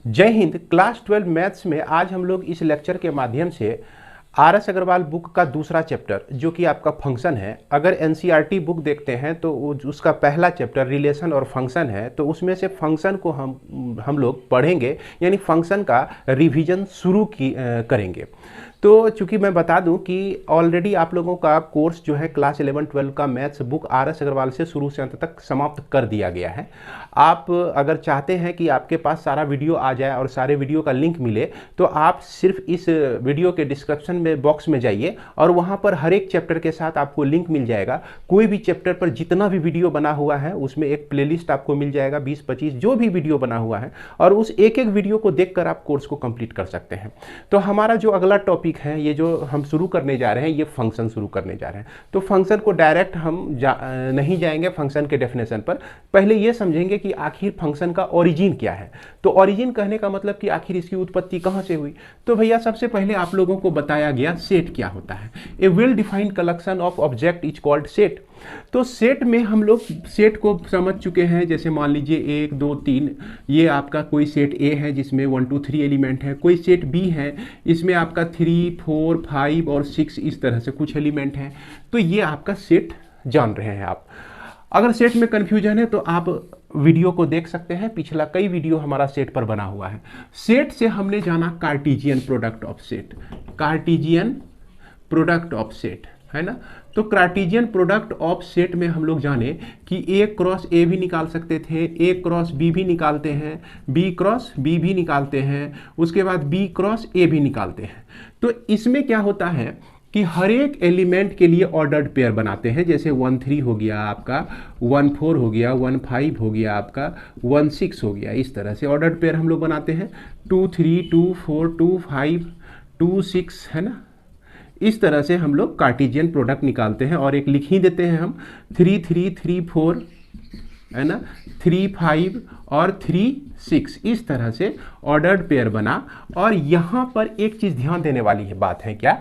जय Hind. Class 12 maths में आज हम लोग इस लेक्चर के माध्यम से आर.एस. अग्रवाल बुक का दूसरा चैप्टर जो कि आपका फंक्शन है, अगर एनसीईआरटी बुक देखते हैं तो उसका पहला चैप्टर रिलेशन और फंक्शन है, तो उसमें से फंक्शन को हम लोग पढ़ेंगे, यानी फंक्शन का रिवीजन शुरू करेंगे। तो चूंकि मैं बता दूं कि ऑलरेडी आप लोगों का कोर्स जो है क्लास 11-12 का मैथ्स बुक आर.एस. अग्रवाल से शुरू से अंत तक समाप्त कर दिया गया है। आप अगर चाहते हैं कि आपके पास सारा वीडियो आ जाए और सारे वीडियो का लिंक मिले, तो आप सिर्फ इस वीडियो के डिस्क्रिप्शन में बॉक्स में जाइए और वहाँ पर हर एक चैप्टर के साथ आपको लिंक मिल जाएगा। कोई भी चैप्टर पर जितना भी वीडियो बना हुआ है उसमें एक प्लेलिस्ट आपको मिल जाएगा, 20-25 जो भी वीडियो बना हुआ है, और उस एक एक वीडियो को देखकर आप कोर्स को कंप्लीट कर सकते हैं। तो हमारा जो अगला टॉपिक है, ये जो हम शुरू करने जा रहे हैं, ये फंक्शन शुरू करने जा रहे हैं। तो फंक्शन को डायरेक्ट हम नहीं जाएंगे फंक्शन के डेफिनेशन पर, पहले ये समझेंगे कि आखिर फंक्शन का ओरिजिन क्या है। तो ओरिजिन कहने का मतलब कि आखिर इसकी उत्पत्ति कहाँ से हुई। तो भैया सबसे पहले आप लोगों को बताया गया सेट क्या होता है। A well defined collection of object is called set. तो सेट में हम लोग सेट को समझ चुके हैं। जैसे मान लीजिए 1 2 3, ये आपका कोई सेट ए है जिसमें 1 2 3 एलिमेंट है। कोई सेट बी है, इसमें आपका 3 4 5 और 6 इस तरह से कुछ एलिमेंट हैं। तो ये आपका सेट जान रहे हैं आप। अगर सेट में कन्फ्यूजन है तो आप वीडियो को देख सकते हैं, पिछला कई वीडियो हमारा सेट पर बना हुआ है। सेट से हमने जाना Cartesian product of set, Cartesian product of set, है ना। तो कार्टेशियन प्रोडक्ट ऑफ सेट में हम लोग जाने कि ए क्रॉस ए भी निकाल सकते थे, ए क्रॉस बी भी निकालते हैं, बी क्रॉस बी भी निकालते हैं, उसके बाद बी क्रॉस ए भी निकालते हैं। तो इसमें क्या होता है कि हर एक एलिमेंट के लिए ऑर्डर्ड पेयर बनाते हैं। जैसे 1 3 हो गया आपका, 1 4 हो गया, 1 5 हो गया आपका, 1 6 हो गया। इस तरह से ऑर्डर्ड पेयर हम लोग बनाते हैं। 2 3 2 4 2 5 2 6, है ना। इस तरह से हम लोग कार्टेशियन प्रोडक्ट निकालते हैं और एक लिख ही देते हैं हम 3 3 3 4, है ना, 3 5 और 3 6। इस तरह से ऑर्डर्ड पेयर बना। और यहाँ पर एक चीज़ ध्यान देने वाली है बात है क्या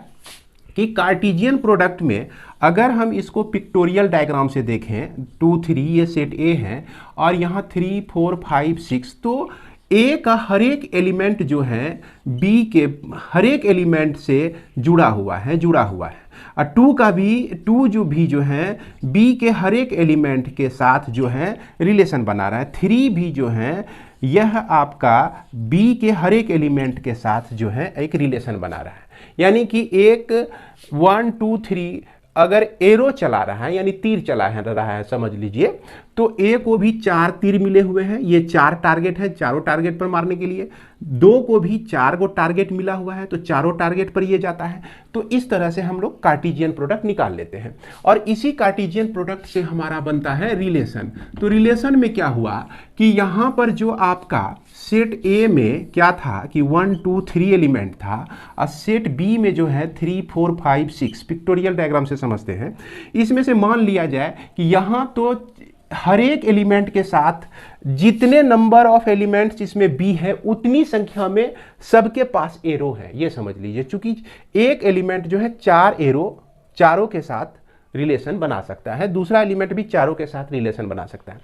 कि कार्टेशियन प्रोडक्ट में अगर हम इसको पिक्टोरियल डायग्राम से देखें, 2 3 ये सेट ए है और यहाँ 3 4 5 6, तो ए का हर एक एलिमेंट जो है बी के हर एक एलिमेंट से जुड़ा हुआ है और 2 का भी 2 जो है बी के हर एक एलिमेंट के साथ जो है रिलेशन बना रहा है। 3 भी जो है यह आपका बी के हर एक एलिमेंट के साथ जो है एक रिलेशन बना रहा है। यानी कि एक 1 2 3 अगर एरो चला रहा है, यानी तीर चला रहा है समझ लीजिए, तो ए को भी 4 तीर मिले हुए हैं। ये 4 टारगेट है, चारों टारगेट पर मारने के लिए। 2 को भी 4 को टारगेट मिला हुआ है, तो चारों टारगेट पर ये जाता है। तो इस तरह से हम लोग कार्टेशियन प्रोडक्ट निकाल लेते हैं और इसी कार्टेशियन प्रोडक्ट से हमारा बनता है रिलेशन। तो रिलेशन में क्या हुआ कि यहाँ पर जो आपका सेट ए में क्या था कि 1 2 3 एलिमेंट था और सेट बी में जो है 3 4 5 6, पिक्टोरियल डायग्राम से समझते हैं। इसमें से मान लिया जाए कि यहाँ तो हर एक एलिमेंट के साथ जितने नंबर ऑफ एलिमेंट्स इसमें बी है उतनी संख्या में सबके पास एरो है, ये समझ लीजिए। चूंकि एक एलिमेंट जो है 4 एरो चारों के साथ रिलेशन बना सकता है, दूसरा एलिमेंट भी चारों के साथ रिलेशन बना सकता है।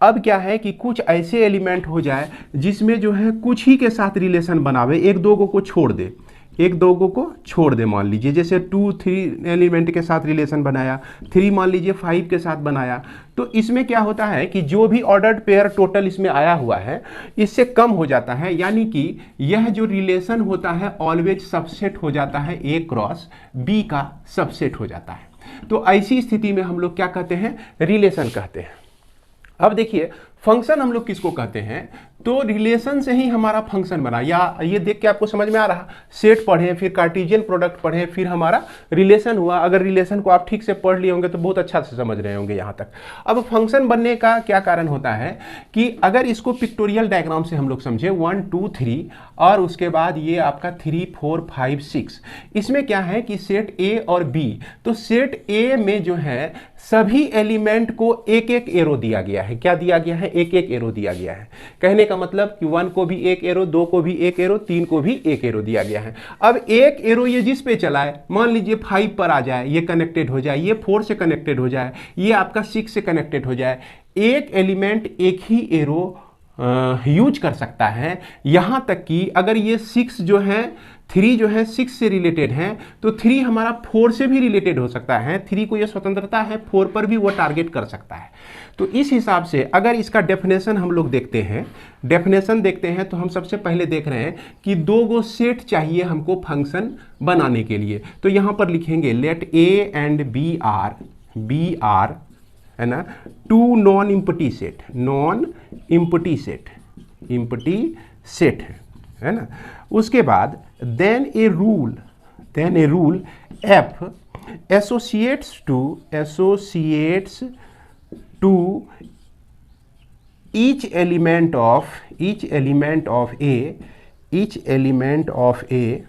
अब क्या है कि कुछ ऐसे एलिमेंट हो जाए जिसमें जो है कुछ ही के साथ रिलेशन बनावे, एक दो को छोड़ दे, एक दो को छोड़ दे। मान लीजिए जैसे 2 3 एलिमेंट के साथ रिलेशन बनाया, 3 मान लीजिए 5 के साथ बनाया। तो इसमें क्या होता है कि जो भी ऑर्डर्ड पेयर टोटल इसमें आया हुआ है इससे कम हो जाता है। यानी कि यह जो रिलेशन होता है ऑलवेज सबसेट हो जाता है, ए क्रॉस बी का सबसेट हो जाता है। तो ऐसी स्थिति में हम लोग क्या कहते हैं, रिलेशन कहते हैं। अब देखिए फंक्शन हम लोग किसको कहते हैं, तो रिलेशन से ही हमारा फंक्शन बना। या ये देख के आपको समझ में आ रहा, सेट पढ़ें फिर कार्टेशियन प्रोडक्ट पढ़ें फिर हमारा रिलेशन हुआ। अगर रिलेशन को आप ठीक से पढ़ लिए होंगे तो बहुत अच्छा से समझ रहे होंगे यहाँ तक। अब फंक्शन बनने का क्या कारण होता है कि अगर इसको पिक्टोरियल डायग्राम से हम लोग समझे 1 2 3 और उसके बाद ये आपका 3 4 5 6, इसमें क्या है कि सेट ए और बी, तो सेट ए में जो है सभी एलिमेंट को एक एक एरो दिया गया है। क्या दिया गया है, एक एक एरो दिया गया है। कहने का मतलब कि 1 को भी एक एरो, 2 को भी एक एरो, 3 को भी एक एरो दिया गया है। अब एक एरो ये जिस पे चलाए, मान लीजिए 5 पर आ जाए, ये कनेक्टेड हो जाए, ये 4 से कनेक्टेड हो जाए, ये आपका 6 से कनेक्टेड हो जाए। एक एलिमेंट एक ही एरो यूज कर सकता है। यहाँ तक कि अगर ये 6 जो है 3 जो है 6 से रिलेटेड है तो 3 हमारा 4 से भी रिलेटेड हो सकता है। 3 को ये स्वतंत्रता है, 4 पर भी वो टारगेट कर सकता है। तो इस हिसाब से अगर इसका डेफिनेशन हम लोग देखते हैं, तो हम सबसे पहले देख रहे हैं कि 2 गो सेट चाहिए हमको फंक्शन बनाने के लिए। तो यहाँ पर लिखेंगे let A and B R है ना 2 नॉन इम्पटी सेट है ना। उसके बाद then a rule f associates to each element of a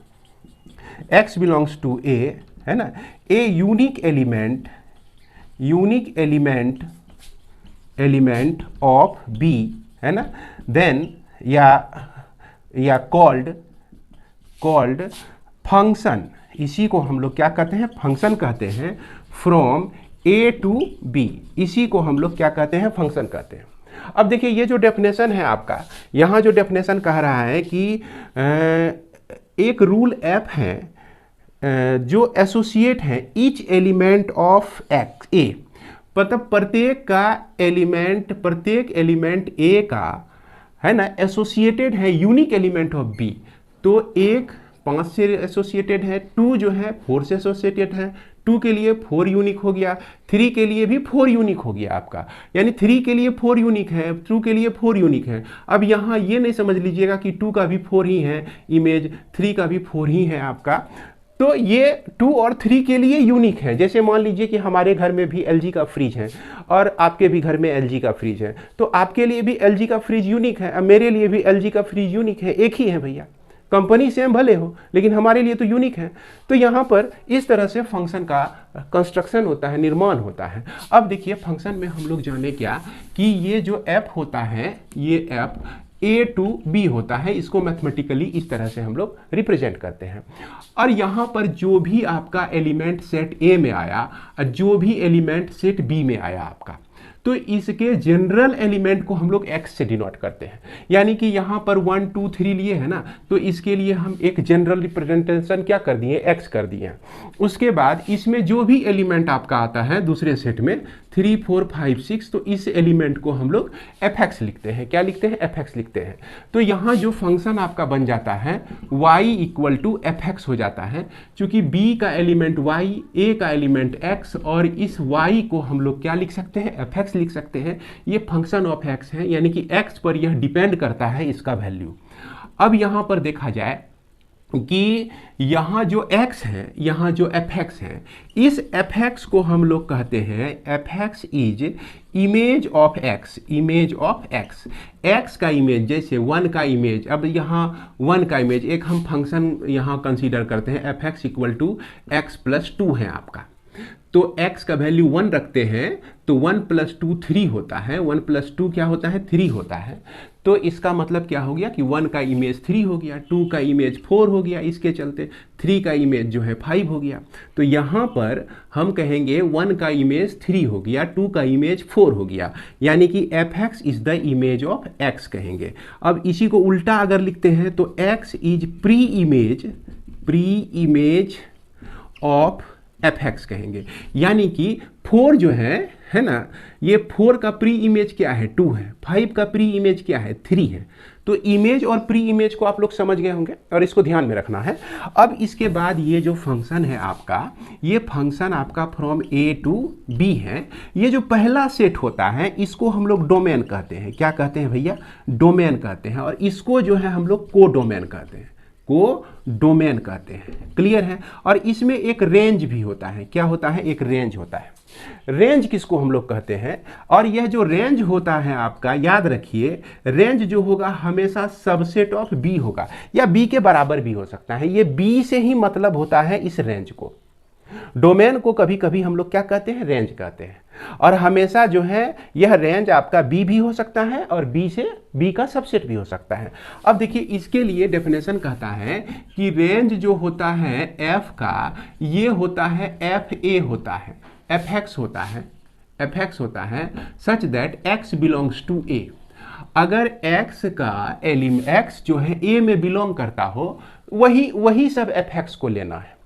x belongs to a है ना, a unique element of b है ना, then या called फंक्शन, इसी को हम लोग क्या कहते हैं, फंक्शन कहते हैं, फ्रॉम a to b, इसी को हम लोग क्या कहते हैं, फंक्शन कहते हैं। अब देखिए ये जो डेफिनेशन है आपका, यहाँ जो डेफिनेशन कह रहा है कि एक रूल एफ है जो एसोसिएट है ईच एलिमेंट ऑफ एक्स ए, मतलब प्रत्येक एलिमेंट ए का है ना एसोसिएटेड है यूनिक एलिमेंट ऑफ बी। तो एक 5 से एसोसिएटेड है, 2 जो है 4 से एसोसिएटेड है, 2 के लिए 4 यूनिक हो गया, 3 के लिए भी 4 यूनिक हो गया आपका, यानी 3 के लिए 4 यूनिक है, 2 के लिए 4 यूनिक है। अब यहाँ ये नहीं समझ लीजिएगा कि 2 का भी 4 ही है इमेज, 3 का भी 4 ही है आपका। तो ये 2 और 3 के लिए यूनिक है। जैसे मान लीजिए कि हमारे घर में भी LG का फ्रिज है और आपके भी घर में LG का फ्रिज है, तो आपके लिए भी LG का फ्रिज यूनिक है, अब मेरे लिए भी LG का फ्रिज यूनिक है, एक ही है भैया, कंपनी सेम भले हो लेकिन हमारे लिए तो यूनिक है। तो यहाँ पर इस तरह से फंक्शन का कंस्ट्रक्शन होता है, निर्माण होता है। अब देखिए फंक्शन में हम लोग जाने क्या कि ये जो f होता है, ये f a to b होता है, इसको मैथमेटिकली इस तरह से हम लोग रिप्रेजेंट करते हैं। और यहाँ पर जो भी आपका एलिमेंट सेट a में आया और जो भी एलिमेंट सेट b में आया आपका, तो इसके जनरल एलिमेंट को हम लोग x से डिनोट करते हैं। यानी कि यहाँ पर 1 2 3 लिए है ना, तो इसके लिए हम एक जनरल रिप्रेजेंटेशन क्या कर दिए, x कर दिए। उसके बाद इसमें जो भी एलिमेंट आपका आता है दूसरे सेट में 3 4 5 6, तो इस एलिमेंट को हम लोग fx लिखते हैं। क्या लिखते हैं, fx लिखते हैं। तो यहाँ जो फंक्शन आपका बन जाता है y इक्वल टू fx हो जाता है, क्योंकि b का एलिमेंट y, a का एलिमेंट x, और इस y को हम लोग क्या लिख सकते हैं, fx लिख सकते हैं। ये फंक्शन ऑफ x है, यानी कि x पर यह डिपेंड करता है इसका वैल्यू। अब यहाँ पर देखा जाए कि यहाँ जो x है, यहाँ जो fx है, इस fx को हम लोग कहते हैं fx is image of x, x का इमेज, जैसे 1 का इमेज। अब यहाँ 1 का इमेज एक हम फंक्शन यहाँ कंसीडर करते हैं, fx equal to x plus 2 है आपका। तो x का वैल्यू 1 रखते हैं तो 1 प्लस 2 3 होता है, 1 प्लस 2 क्या होता है, 3 होता है। तो इसका मतलब क्या हो गया कि 1 का इमेज 3 हो गया, 2 का इमेज 4 हो गया, इसके चलते 3 का इमेज जो है 5 हो गया। तो यहाँ पर हम कहेंगे 1 का इमेज 3 हो गया, 2 का इमेज 4 हो गया, यानी कि fx is the image of x कहेंगे। अब इसी को उल्टा अगर लिखते हैं तो x is pre image of fx कहेंगे। यानी कि 4 जो है ना, ये 4 का प्री इमेज क्या है, 2 है, 5 का प्री इमेज क्या है, 3 है। तो इमेज और प्री इमेज को आप लोग समझ गए होंगे और इसको ध्यान में रखना है। अब इसके बाद ये जो फंक्शन है आपका, ये फंक्शन आपका फ्रॉम a to b है। ये जो पहला सेट होता है इसको हम लोग डोमेन कहते हैं। क्या कहते हैं भैया, डोमेन कहते हैं। और इसको जो है हम लोग को डोमेन कहते हैं, क्लियर है। और इसमें एक रेंज भी होता है। क्या होता है, एक रेंज होता है। रेंज किसको हम लोग कहते हैं, और यह जो रेंज होता है आपका, याद रखिए रेंज जो होगा हमेशा सबसेट ऑफ बी होगा, या बी के बराबर भी हो सकता है। ये बी से ही मतलब होता है इस रेंज को। डोमेन को कभी कभी हम लोग क्या कहते हैं, रेंज कहते हैं। और हमेशा जो है यह रेंज आपका बी भी हो सकता है और बी से बी का सबसेट भी हो सकता है। अब देखिए इसके लिए डेफिनेशन कहता है कि रेंज जो होता है एफ का, ये होता है एफ ए होता है, एफ एक्स होता है, such that x belongs to A. अगर x का एलिमेंट x जो है a में बिलोंग करता हो, वही सब fx को लेना है।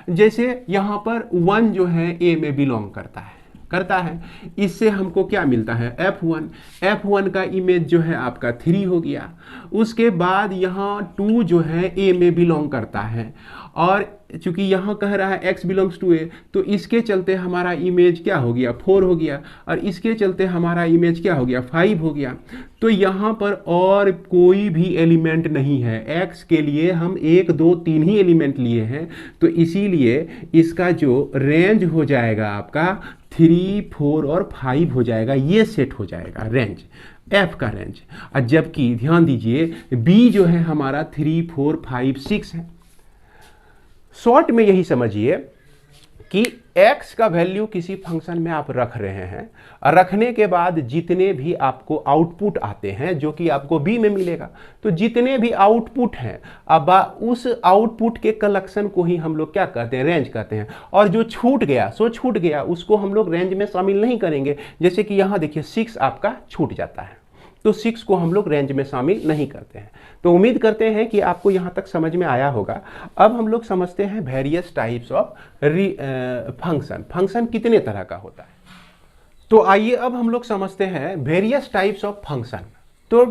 जैसे यहाँ पर 1 जो है a में बिलोंग करता है, इससे हमको क्या मिलता है, f1 का इमेज जो है आपका 3 हो गया। उसके बाद यहाँ 2 जो है a में बिलोंग करता है, और चूंकि यहाँ कह रहा है x बिलोंग्स टू a, तो इसके चलते हमारा इमेज क्या हो गया, 4 हो गया, और इसके चलते हमारा इमेज क्या हो गया, 5 हो गया। तो यहाँ पर और कोई भी एलिमेंट नहीं है, x के लिए हम 1 2 3 ही एलिमेंट लिए हैं, तो इसीलिए इसका जो रेंज हो जाएगा आपका 3 4 और 5 हो जाएगा, ये सेट हो जाएगा रेंज, f का रेंज। और जबकि ध्यान दीजिए b जो है हमारा 3 4 5 6 है। शॉर्ट में यही समझिए कि x का वैल्यू किसी फंक्शन में आप रख रहे हैं, और रखने के बाद जितने भी आपको आउटपुट आते हैं जो कि आपको b में मिलेगा, तो जितने भी आउटपुट हैं अब उस आउटपुट के कलेक्शन को ही हम लोग क्या कहते हैं, रेंज कहते हैं। और जो छूट गया उसको हम लोग रेंज में शामिल नहीं करेंगे। जैसे कि यहाँ देखिए 6 आपका छूट जाता है, तो 6 को हम लोग रेंज में शामिल नहीं करते हैं। तो उम्मीद करते हैं कि आपको यहाँ तक समझ में आया होगा। अब हम लोग समझते हैं वेरियस टाइप्स ऑफ फंक्शन कितने तरह का होता है। तो आइए अब हम लोग समझते हैं वेरियस टाइप्स ऑफ फंक्शन। तो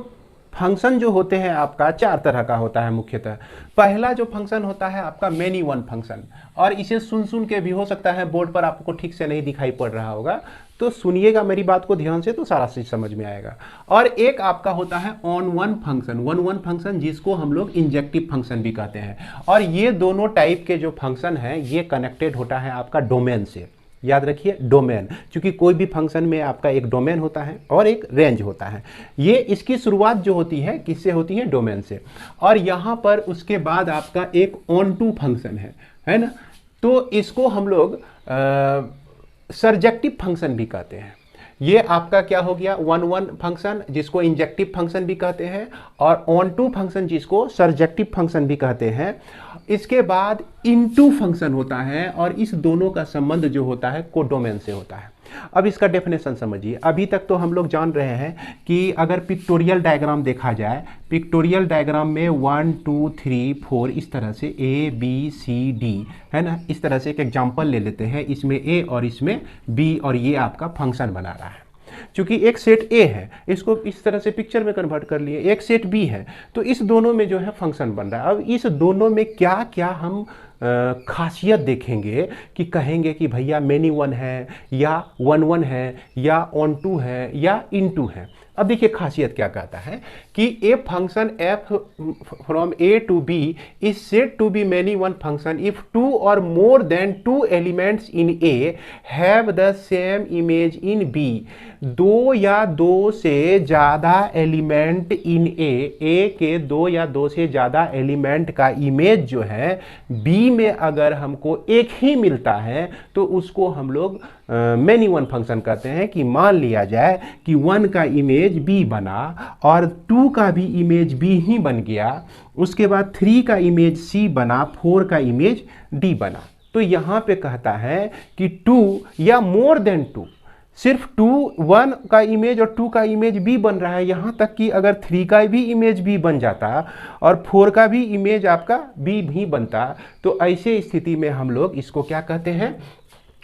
फंक्शन जो होते हैं आपका 4 तरह का होता है मुख्यतः। पहला जो फंक्शन होता है आपका मेनी वन फंक्शन, और इसे सुन के भी हो सकता है बोर्ड पर आपको ठीक से नहीं दिखाई पड़ रहा होगा, तो सुनिएगा मेरी बात को ध्यान से, तो सारा चीज समझ में आएगा। और एक आपका होता है ऑन वन फंक्शन, जिसको हम लोग इंजेक्टिव फंक्शन भी कहते हैं। और ये दोनों टाइप के जो फंक्शन हैं ये कनेक्टेड होता है आपका डोमेन से। याद रखिए डोमेन, क्योंकि कोई भी फंक्शन में आपका एक डोमेन होता है और एक रेंज होता है। ये इसकी शुरुआत जो होती है किससे होती है, डोमेन से। और यहाँ पर उसके बाद आपका एक ऑन टू फंक्शन है ना, तो इसको हम लोग सरजेक्टिव फंक्शन भी कहते हैं। ये आपका क्या हो गया, वन फंक्शन जिसको इंजेक्टिव फंक्शन भी कहते हैं, और ऑन टू फंक्शन जिसको सरजेक्टिव फंक्शन भी कहते हैं। इसके बाद इनटू फंक्शन होता है, और इस दोनों का संबंध जो होता है कोडोमेन से होता है। अब इसका डेफिनेशन समझिए। अभी तक तो हम लोग जान रहे हैं कि अगर पिक्टोरियल डायग्राम देखा जाए, पिक्टोरियल डायग्राम में 1 2 3 4 इस तरह से A B C D है ना, इस तरह से एक एग्जांपल ले लेते हैं। इसमें A और इसमें B, और ये आपका फंक्शन बना रहा है। चूंकि एक सेट A है, इसको इस तरह से पिक्चर में कन्वर्ट कर लिए, एक सेट B है, तो इस दोनों में जो है फंक्शन बन रहा है। अब इस दोनों में क्या क्या हम खासियत देखेंगे कि कहेंगे कि भैया मेनी वन है, या वन है, या ऑन टू है, या इन टू है। अब देखिए खासियत क्या कहता है कि a function f from a to b is said to be many one function if 2 और more than 2 elements in a have the same image in b। 2 या 2 से ज़्यादा एलिमेंट इन a के 2 या 2 से ज़्यादा एलिमेंट का इमेज जो है b में अगर हमको एक ही मिलता है तो उसको हम लोग मेनी वन फंक्शन कहते हैं। कि मान लिया जाए कि 1 का इमेज b बना और 2 का भी इमेज b ही बन गया, उसके बाद 3 का इमेज c बना, 4 का इमेज d बना। तो यहाँ पे कहता है कि 2 या मोर देन 2, सिर्फ 1 का इमेज और 2 का इमेज b बन रहा है, यहाँ तक कि अगर 3 का भी इमेज b बन जाता और 4 का भी इमेज आपका b भी बनता, तो ऐसे स्थिति में हम लोग इसको क्या कहते हैं,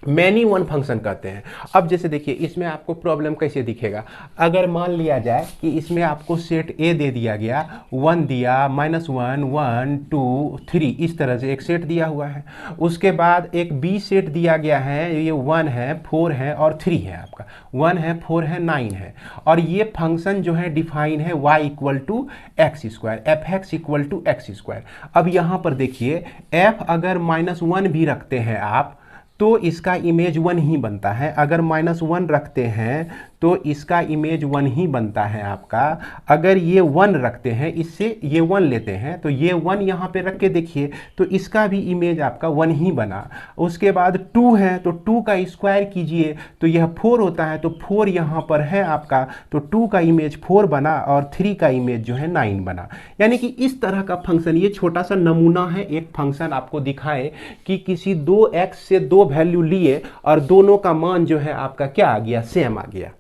मैनी वन फंक्शन कहते हैं। अब जैसे देखिए इसमें आपको प्रॉब्लम कैसे दिखेगा। अगर मान लिया जाए कि इसमें आपको सेट ए दे दिया गया, 1 दिया, -1 1 2 3 इस तरह से एक सेट दिया हुआ है। उसके बाद एक बी सेट दिया गया है, ये 1 है, 4 है और 3 है, आपका 1 है, 4 है, 9 है। और ये फंक्शन जो है डिफाइन है y = x², fx = x²। अब यहाँ पर देखिए f अगर -1 भी रखते हैं आप तो इसका इमेज 1 ही बनता है, अगर -1 रखते हैं तो इसका इमेज 1 ही बनता है आपका। अगर ये 1 रखते हैं, इससे ये 1 लेते हैं तो ये 1 यहाँ पे रख के देखिए तो इसका भी इमेज आपका 1 ही बना। उसके बाद 2 है तो 2 का स्क्वायर कीजिए तो यह 4 होता है, तो 4 यहाँ पर है आपका, तो 2 का इमेज 4 बना और 3 का इमेज जो है 9 बना। यानी कि इस तरह का फंक्शन, ये छोटा सा नमूना है, एक फंक्शन आपको दिखाए कि किसी 2x से 2 वैल्यू लिए और दोनों का मान जो है आपका क्या आ गया, सेम आ गया।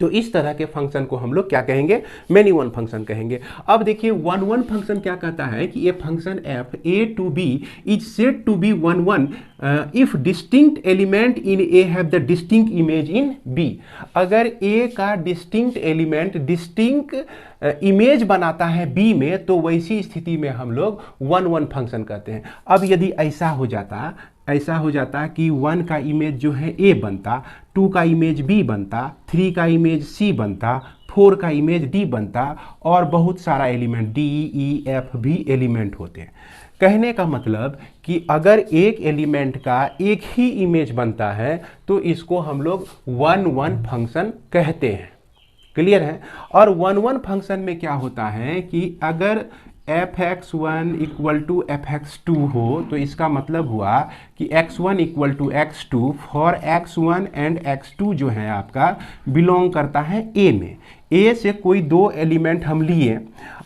तो इस तरह के फंक्शन को हम लोग क्या कहेंगे, मैनी वन फंक्शन कहेंगे। अब देखिए वन वन फंक्शन क्या कहता है कि ये function F A to B is said to be one one if distinct element in A have the distinct image in B. अगर ए का डिस्टिंक्ट एलिमेंट डिस्टिंक्ट इमेज बनाता है बी में, तो वैसी स्थिति में हम लोग वन वन फंक्शन कहते हैं। अब यदि ऐसा हो जाता कि 1 का इमेज जो है ए बनता, 2 का इमेज बी बनता, 3 का इमेज सी बनता, 4 का इमेज डी बनता, और बहुत सारा एलिमेंट डी ई एफ भी एलिमेंट होते हैं। कहने का मतलब कि अगर एक एलिमेंट का एक ही इमेज बनता है तो इसको हम लोग वन वन फंक्शन कहते हैं। क्लियर है। और वन वन फंक्शन में क्या होता है कि अगर fx1 इक्वल टू fx2 हो तो इसका मतलब हुआ कि x1 equal to x2 for x1 and x2 जो है आपका बिलोंग करता है a में। a से कोई दो एलिमेंट हम लिए,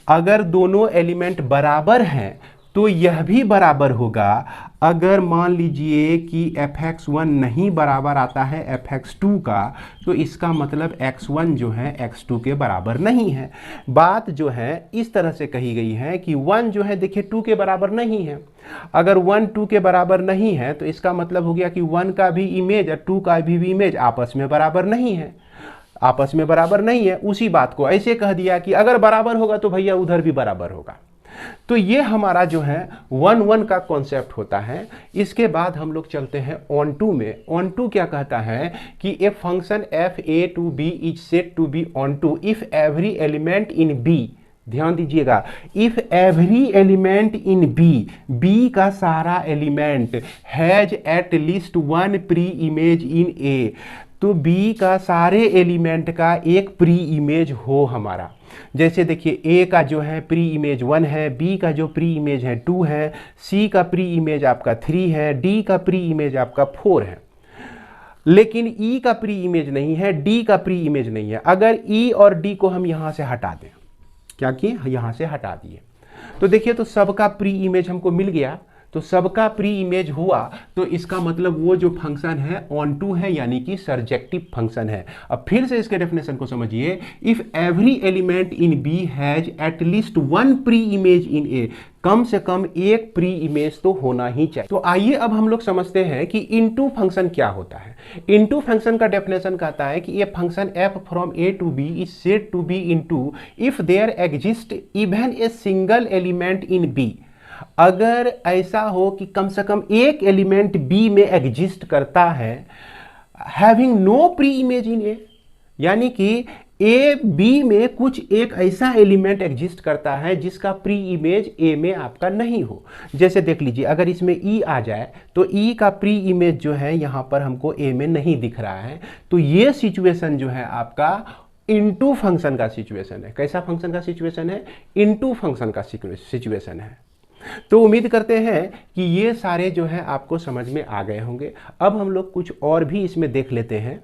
अगर दोनों एलिमेंट बराबर हैं तो यह भी बराबर होगा। अगर मान लीजिए कि fx1 नहीं बराबर आता है fx2 का, तो इसका मतलब x1 जो है x2 के बराबर नहीं है। बात जो है इस तरह से कही गई है कि 1 जो है देखिए 2 के बराबर नहीं है। अगर 1 2 के बराबर नहीं है तो इसका मतलब हो गया कि 1 का भी इमेज और 2 का भी इमेज आपस में बराबर नहीं है, आपस में बराबर नहीं है। उसी बात को ऐसे कह दिया कि अगर बराबर होगा तो भैया उधर भी बराबर होगा। तो ये हमारा जो है वन वन का कॉन्सेप्ट होता है। इसके बाद हम लोग चलते हैं ऑन टू में। ऑन टू क्या कहता है कि a function F A to B is said to be onto if every element in B, ध्यान दीजिएगा, if every element in B, B का सारा element has at least one pre image in A, तो B का सारे element का एक pre image हो हमारा। जैसे देखिए ए का जो है प्री इमेज 1 है, बी का जो प्री इमेज है 2 है, सी का प्री इमेज आपका 3 है, डी का प्री इमेज आपका 4 है। लेकिन ई का प्री इमेज नहीं है, डी का प्री इमेज नहीं है। अगर ई और डी को हम यहां से हटा दें, क्या किए, यहां से हटा दिए, तो देखिए तो सबका प्री इमेज हमको मिल गया। तो सबका प्री इमेज हुआ तो इसका मतलब वो जो फंक्शन है ऑन टू है, यानी कि सर्जेक्टिव फंक्शन है। अब फिर से इसके डेफिनेशन को समझिए, if every element in B has at least one pre image in A, कम से कम एक प्री इमेज तो होना ही चाहिए। तो आइए अब हम लोग समझते हैं कि इनटू फंक्शन क्या होता है। इनटू फंक्शन का डेफिनेशन कहता है कि ये function f from a to b is said to be into if there exist even a single element in b। अगर ऐसा हो कि कम से कम एक एलिमेंट बी में एग्जिस्ट करता है, having no pre image in A, यानी कि ए बी में कुछ एक ऐसा एलिमेंट एग्जिस्ट करता है जिसका प्री इमेज ए में आपका नहीं हो। जैसे देख लीजिए, अगर इसमें ई आ जाए तो ई का प्री इमेज जो है यहाँ पर हमको ए में नहीं दिख रहा है, तो ये सिचुएशन जो है आपका इनटू फंक्शन का सिचुएशन है। कैसा फंक्शन का सिचुएशन है? इनटू फंक्शन का सिचुएशन है। तो उम्मीद करते हैं कि ये सारे जो है आपको समझ में आ गए होंगे। अब हम लोग कुछ और भी इसमें देख लेते हैं।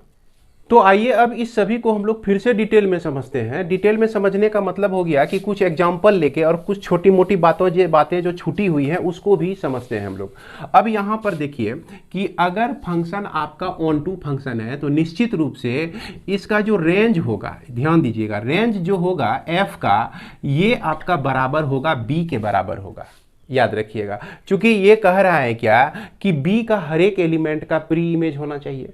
तो आइए अब इस सभी को हम लोग फिर से डिटेल में समझते हैं। डिटेल में समझने का मतलब हो गया कि कुछ एग्जाम्पल लेके और कुछ छोटी मोटी बातें जो छूटी हुई हैं उसको भी समझते हैं हम लोग। अब यहाँ पर देखिए कि अगर फंक्शन आपका ऑन टू फंक्शन है तो निश्चित रूप से इसका जो रेंज होगा, ध्यान दीजिएगा, रेंज जो होगा एफ का, ये आपका बराबर होगा बी के बराबर होगा। याद रखिएगा, क्योंकि ये कह रहा है क्या कि बी का हर एक एलिमेंट का प्री इमेज होना चाहिए,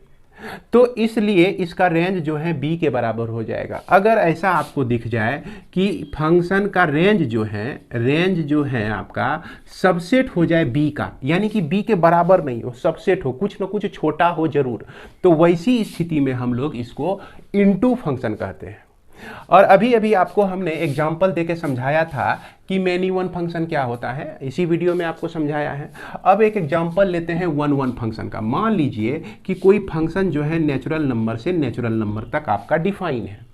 तो इसलिए इसका रेंज जो है बी के बराबर हो जाएगा। अगर ऐसा आपको दिख जाए कि फंक्शन का रेंज जो है आपका सबसेट हो जाए बी का, यानी कि बी के बराबर नहीं हो, सबसेट हो, कुछ ना कुछ छोटा हो जरूर, तो वैसी स्थिति में हम लोग इसको इनटू फंक्शन कहते हैं। और अभी अभी आपको हमने एग्जाम्पल देके समझाया था कि मैनी वन फंक्शन क्या होता है, इसी वीडियो में आपको समझाया है। अब एक एग्जाम्पल लेते हैं वन वन फंक्शन का। मान लीजिए कि कोई फंक्शन जो है नेचुरल नंबर से नेचुरल नंबर तक आपका डिफाइन है।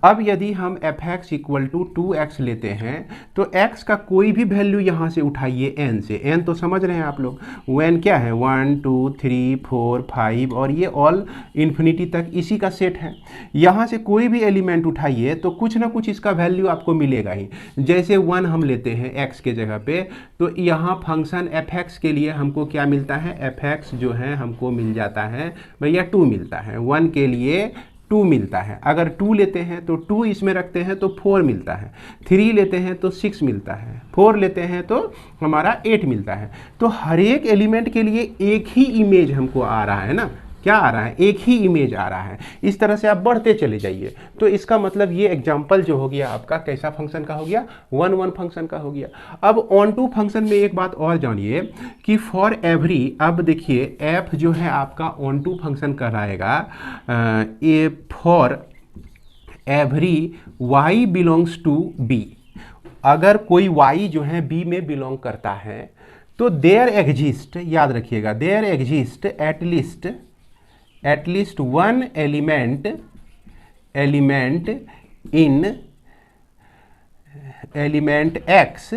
अब यदि हम fx इक्वल टू 2x लेते हैं तो x का कोई भी वैल्यू यहाँ से उठाइए n से, n तो समझ रहे हैं आप लोग, वो n क्या है 1 2 3 4 5 और ये ऑल इन्फिनिटी तक इसी का सेट है। यहाँ से कोई भी एलिमेंट उठाइए तो कुछ ना कुछ इसका वैल्यू आपको मिलेगा ही। जैसे 1 हम लेते हैं x के जगह पे, तो यहाँ फंक्शन fx के लिए हमको क्या मिलता है, fx जो है हमको मिल जाता है भैया 2 मिलता है, 1 के लिए 2 2 मिलता है। अगर 2 लेते हैं तो 2 इसमें रखते हैं तो 4 मिलता है। 3 लेते हैं तो 6 मिलता है। 4 लेते हैं तो हमारा 8 मिलता है। तो हर एक एलिमेंट के लिए एक ही इमेज हमको आ रहा है ना, क्या आ रहा है, एक ही इमेज आ रहा है। इस तरह से आप बढ़ते चले जाइए। तो इसका मतलब ये एग्जाम्पल जो हो गया आपका कैसा फंक्शन का हो गया, 1 1 फंक्शन का हो गया। अब ऑन टू फंक्शन में एक बात और जानिए कि फॉर एवरी, अब देखिए एफ जो है आपका ऑन टू फंक्शन कहलाएगा a for every y belongs to B. अगर कोई वाई जो है बी में बिलोंग करता है तो देयर एग्जिस्ट, याद रखिएगा, there exist at least one element in element x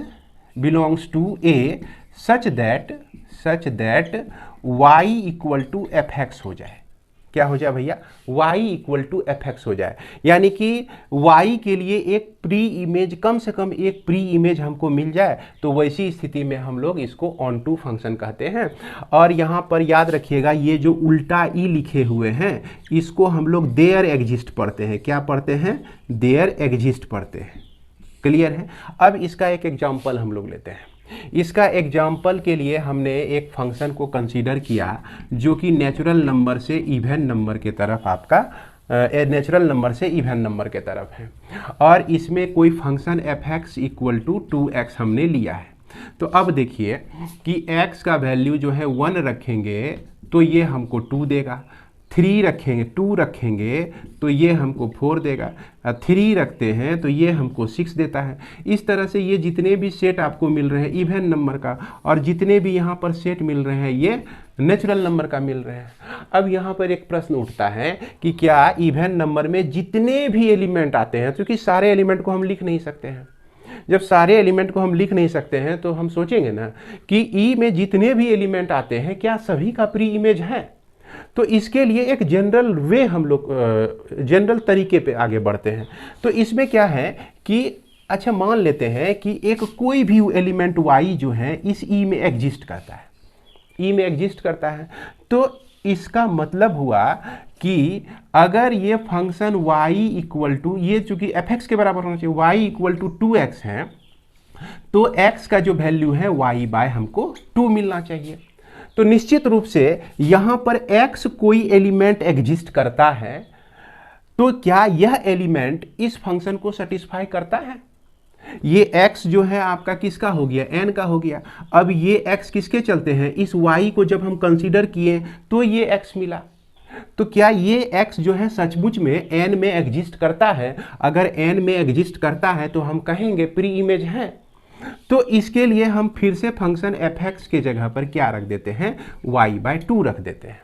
belongs to A such that y equal to f x हो जाए। क्या हो जाए भैया, y equal to f x हो जाए। यानी कि y के लिए एक प्री इमेज, कम से कम एक प्री इमेज हमको मिल जाए, तो वैसी स्थिति में हम लोग इसको ऑन टू फंक्शन कहते हैं। और यहाँ पर याद रखिएगा ये जो उल्टा ई लिखे हुए हैं इसको हम लोग देयर एग्जिस्ट पढ़ते हैं। क्या पढ़ते हैं, देयर एग्जिस्ट पढ़ते हैं। क्लियर है। अब इसका एक एग्जाम्पल हम लोग लेते हैं। इसका एग्जाम्पल के लिए हमने एक फंक्शन को कंसीडर किया जो कि नेचुरल नंबर से इवन नंबर के तरफ आपका नेचुरल नंबर से इवन नंबर के तरफ है, और इसमें कोई function f x equal to 2x हमने लिया है। तो अब देखिए कि x का वैल्यू जो है 1 रखेंगे तो ये हमको 2 देगा, 3 रखेंगे 2 रखेंगे तो ये हमको 4 देगा, 3 रखते हैं तो ये हमको 6 देता है। इस तरह से ये जितने भी सेट आपको मिल रहे हैं इवन नंबर का, और जितने भी यहाँ पर सेट मिल रहे हैं ये नेचुरल नंबर का मिल रहे हैं। अब यहाँ पर एक प्रश्न उठता है कि क्या इवन नंबर में जितने भी एलिमेंट आते हैं, क्योंकि सारे एलिमेंट को हम लिख नहीं सकते हैं, जब सारे एलिमेंट को हम लिख नहीं सकते हैं तो हम सोचेंगे ना कि ई में जितने भी एलिमेंट आते हैं क्या सभी का प्री इमेज है। तो इसके लिए एक जनरल वे हम लोग जनरल तरीके पे आगे बढ़ते हैं। तो इसमें क्या है कि अच्छा मान लेते हैं कि एक कोई भी एलिमेंट y जो है इस ई में एग्जिस्ट करता है, ई में एग्जिस्ट करता है। तो इसका मतलब हुआ कि अगर ये फंक्शन y इक्वल टू, ये चूंकि एफ एक्स के बराबर होना चाहिए, y इक्वल टू 2x है, तो x का जो वैल्यू है y बाय हमको 2 मिलना चाहिए। तो निश्चित रूप से यहां पर x कोई एलिमेंट एग्जिस्ट करता है, तो क्या यह एलिमेंट इस फंक्शन को सेटिस्फाई करता है। ये x जो है आपका किसका हो गया, n का हो गया। अब ये x किसके चलते हैं, इस y को जब हम कंसीडर किए तो ये x मिला। तो क्या ये x जो है सचमुच में n में एग्जिस्ट करता है। अगर n में एग्जिस्ट करता है तो हम कहेंगे प्री इमेज है। तो इसके लिए हम फिर से फंक्शन एफ एक्स के जगह पर क्या रख देते हैं, y/2 रख देते हैं।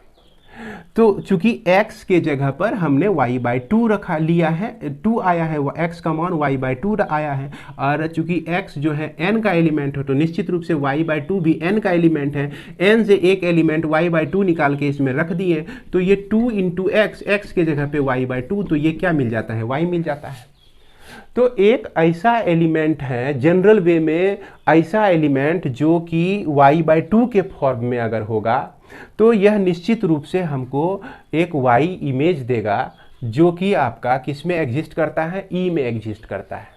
तो चूंकि x के जगह पर हमने y/2 रखा लिया है, 2 आया है, x का मान y/2 आया है, और चूंकि x जो है n का एलिमेंट है तो निश्चित रूप से y/2 भी n का एलिमेंट है। n से एक एलिमेंट y/2 निकाल के इसमें रख दिए तो ये 2 इंटू x के जगह पे y/2, तो ये क्या मिल जाता है, y मिल जाता है। तो एक ऐसा एलिमेंट है जनरल वे में, ऐसा एलिमेंट जो कि y/2 के फॉर्म में अगर होगा तो यह निश्चित रूप से हमको एक y इमेज देगा जो कि आपका किस में एग्जिस्ट करता है, e में एग्जिस्ट करता है।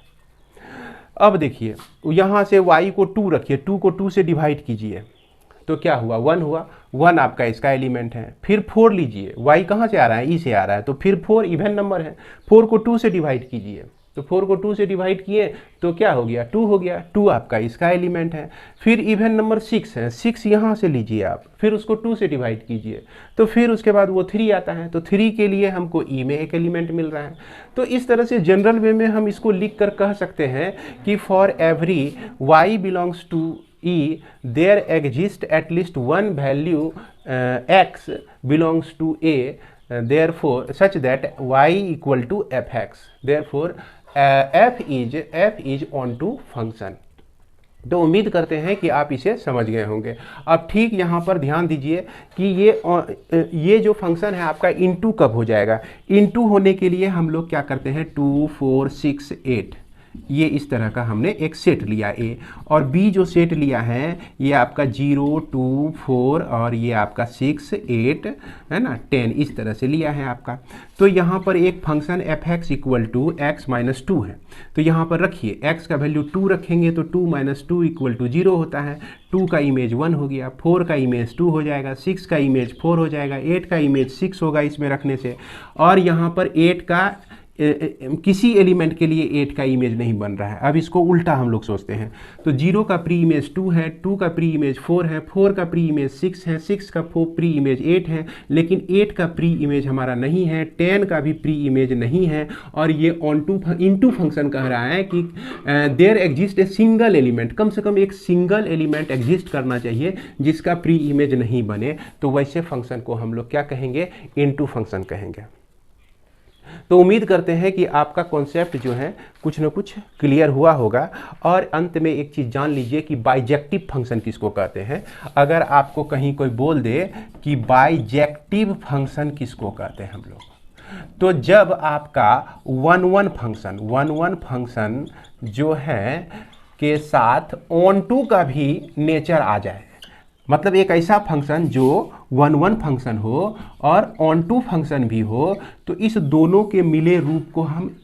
अब देखिए यहाँ से y को 2 रखिए, 2 को 2 से डिवाइड कीजिए तो क्या हुआ, 1 हुआ। 1 आपका इसका एलिमेंट है। फिर 4 लीजिए, y कहाँ से आ रहा है, e से आ रहा है, तो फिर 4 इवन नंबर है। 4 को 2 से डिवाइड कीजिए, तो 4 को 2 से डिवाइड किए तो क्या हो गया, 2 हो गया। 2 आपका इसका एलिमेंट है। फिर इवन नंबर 6 है, 6 यहाँ से लीजिए आप, फिर उसको 2 से डिवाइड कीजिए तो फिर उसके बाद वो 3 आता है, तो 3 के लिए हमको ई में एक एलिमेंट मिल रहा है। तो इस तरह से जनरल वे में हम इसको लिख कर कह सकते हैं कि for every y belongs to E there exists at least one value x belongs to A, therefore such that y equal to fx, therefore f is onto function। तो उम्मीद करते हैं कि आप इसे समझ गए होंगे। अब ठीक यहाँ पर ध्यान दीजिए कि ये जो फंक्शन है आपका इनटू कब हो जाएगा। इनटू होने के लिए हम लोग क्या करते हैं, 2 4 6 8 ये इस तरह का हमने एक सेट लिया A, और B जो सेट लिया है ये आपका 0, 2, 4 और ये आपका 6, 8 है ना, 10 इस तरह से लिया है आपका। तो यहाँ पर एक फंक्शन f(x) = x - 2 है, तो यहाँ पर रखिए x का वैल्यू 2 रखेंगे तो 2 - 2 = 0 होता है। 2 का इमेज 1 हो गया, 4 का इमेज 2 हो जाएगा, 6 का इमेज 4 हो जाएगा, 8 का इमेज 6 होगा इसमें रखने से, और यहाँ पर 8 का किसी एलिमेंट के लिए 8 का इमेज नहीं बन रहा है। अब इसको उल्टा हम लोग सोचते हैं, तो 0 का प्री इमेज 2 है, 2 का प्री इमेज 4 है, 4 का प्री इमेज 6 है, 6 का प्री इमेज 8 है, लेकिन 8 का प्री इमेज हमारा नहीं है, 10 का भी प्री इमेज नहीं है, और ये इनटू फंक्शन कह रहा है कि there exist a single element, कम से कम एक सिंगल एलिमेंट एग्जिस्ट करना चाहिए जिसका प्री इमेज नहीं बने, तो वैसे फंक्शन को हम लोग क्या कहेंगे, इनटू फंक्शन कहेंगे। तो उम्मीद करते हैं कि आपका कॉन्सेप्ट जो है कुछ न कुछ क्लियर हुआ होगा। और अंत में एक चीज़ जान लीजिए कि बाइजेक्टिव फंक्शन किसको कहते हैं। अगर आपको कहीं कोई बोल दे कि बाइजेक्टिव फंक्शन किसको कहते हैं हम लोग, तो जब आपका 1 1 फंक्शन जो है के साथ ऑन टू का भी नेचर आ जाए, मतलब एक ऐसा फंक्शन जो 1 1 फंक्शन हो और ऑन टू फंक्शन भी हो, तो इस दोनों के मिले रूप को हम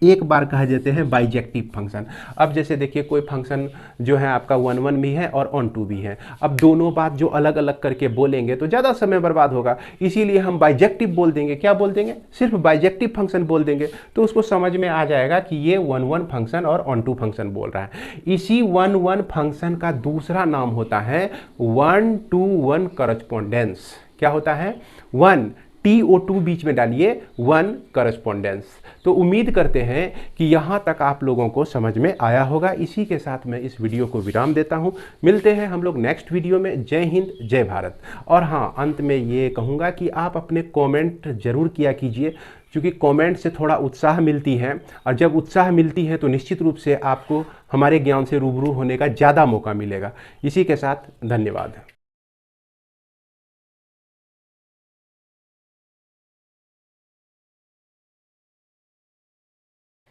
एक बार कह देते हैं बाइजेक्टिव फंक्शन। अब जैसे देखिए कोई फंक्शन जो है आपका 1 1 भी है और ऑन टू भी है, अब दोनों बात जो अलग अलग करके बोलेंगे तो ज़्यादा समय बर्बाद होगा, इसीलिए हम बाइजेक्टिव बोल देंगे। क्या बोल देंगे, सिर्फ बाइजेक्टिव फंक्शन बोल देंगे, तो उसको समझ में आ जाएगा कि ये 1 1 फंक्शन और ऑन टू फंक्शन बोल रहा है। इसी 1 1 फंक्शन का दूसरा नाम होता है 1 to 1 करस्पॉन्डेंस। क्या होता है, 1 TO2 बीच में डालिए, 1 करस्पॉन्डेंस। तो उम्मीद करते हैं कि यहाँ तक आप लोगों को समझ में आया होगा। इसी के साथ मैं इस वीडियो को विराम देता हूँ। मिलते हैं हम लोग नेक्स्ट वीडियो में। जय हिंद, जय भारत। और हाँ, अंत में ये कहूँगा कि आप अपने कमेंट जरूर किया कीजिए, क्योंकि कमेंट से थोड़ा उत्साह मिलती है, और जब उत्साह मिलती है तो निश्चित रूप से आपको हमारे ज्ञान से रूबरू होने का ज़्यादा मौका मिलेगा। इसी के साथ धन्यवाद।